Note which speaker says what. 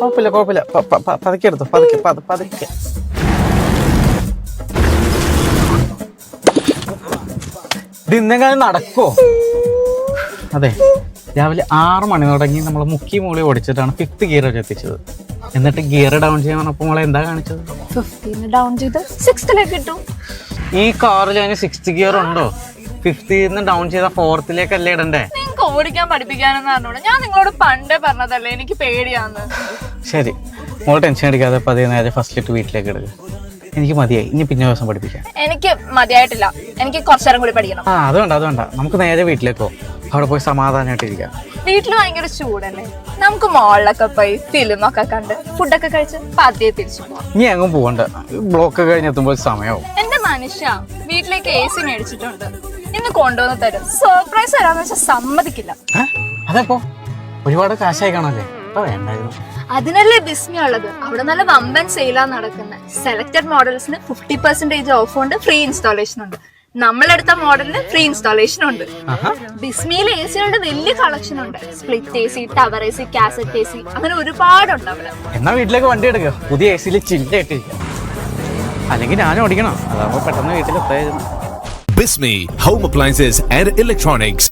Speaker 1: കുഴപ്പമില്ല പതുക്കെ എടുത്തു പതുക്കെ. ഇത് ഇന്നെങ്കിലും നടക്കോ? അതെ, രാവിലെ 6 മണി തുടങ്ങി നമ്മൾ മുക്കി മൂളി ഓടിച്ചിട്ടാണ് 5th ഗിയർ വരെ എത്തിച്ചത്. എന്നിട്ട് ഗിയർ ഡൗൺ ചെയ്യാൻ പറഞ്ഞപ്പോൾ മോളെ എന്താ കാണിച്ചത്?
Speaker 2: 15 ഡൗൺ ചെയ്ത് 6th ഇട്ടു.
Speaker 1: ഈ കാറിൽ അതിന് 6th ഗിയർ ഉണ്ടോ? 5th ഡൗൺ ചെയ്ത 4th അല്ലേ ഇടണ്ടേ?
Speaker 2: നിങ്ങൾക്ക് ഓടിക്കാൻ പഠിപ്പിക്കാനെന്ന് പറഞ്ഞോളൂ. ഞാൻ നിങ്ങളോട് പണ്ടേ പറഞ്ഞതല്ലേ എനിക്ക് പേടിയാന്ന്.
Speaker 1: ശരി, മോൾ ടെൻഷൻ അടിക്കാതെ പതിയെ നേരെ ഫസ്റ്റിലിട്ട് വീട്ടിലേക്ക് എടുക്കുക. എനിക്ക് മതിയായി, ഇനി പിന്നെ ദിവസം പഠിപ്പിക്കാം.
Speaker 2: എനിക്ക് മതിയായിട്ടില്ല, എനിക്ക് കുറച്ചേരം കൂടി പഠിക്കണം.
Speaker 1: അത് വേണ്ട, നമുക്ക് നേരെ വീട്ടിലേക്ക് പോകും. അവിടെ പോയി സമാധാനമായിട്ടിരിക്കാം.
Speaker 2: വീട്ടിൽ ഭയങ്കര ചൂടല്ലേ, നമുക്ക് മോളിലൊക്കെ പോയി ഫിലിമൊക്കെ കണ്ട് ഫുഡൊക്കെ കഴിച്ച് പതിയെ തിരിച്ചു പോവാം.
Speaker 1: ഇനി എങ്ങും പോകണ്ട, ബ്ലോക്ക് കഴിഞ്ഞെത്തുമ്പോൾ സമയമാവും.
Speaker 2: എന്റെ മനുഷ്യ, വീട്ടിലേക്ക് AC മേടിച്ചിട്ടുണ്ട്, ഇന്ന് കൊണ്ടുവന്ന് തരും. സർപ്രൈസ് തരാന്ന് വെച്ചാൽ സമ്മതിക്കില്ല.
Speaker 1: അതപ്പോ ഒരുപാട് കാശായി കാണല്ലേ? വേണ്ടായിരുന്നു.
Speaker 2: അതിനല്ലേ ബിസ്മി ഉള്ളത്. അവിടെ നല്ല വമ്പൻ സെയിലാ നടക്കുന്നത്. സെലക്ടഡ് മോഡൽസിന് 50% ഓഫ് ഉണ്ട്, ഫ്രീ ഇൻസ്റ്റാളേഷൻ ഉണ്ട്. നമ്മളെടുത്ത മോഡലിന് ഫ്രീ ഇൻസ്റ്റാളേഷൻ ഉണ്ട്. ബിസ്മിയിൽ AC വലിയ കളക്ഷൻ ഉണ്ട്. Split AC, tower AC, cassette AC, അങ്ങനെ ഒരുപാടുണ്ട് അവിടെ.
Speaker 1: എന്നാ വീട്ടിലേക്ക് വണ്ടി എടുക്കുക, പുതിയ AC ചില്ലായിട്ടിരിക്കുക. അല്ലെങ്കിൽ ഞാനും ഓടിക്കണം, അതാകുമ്പോ പെട്ടെന്ന് വീട്ടിലെത്തായിരുന്നു.
Speaker 3: Bismi Home Appliances and Electronics,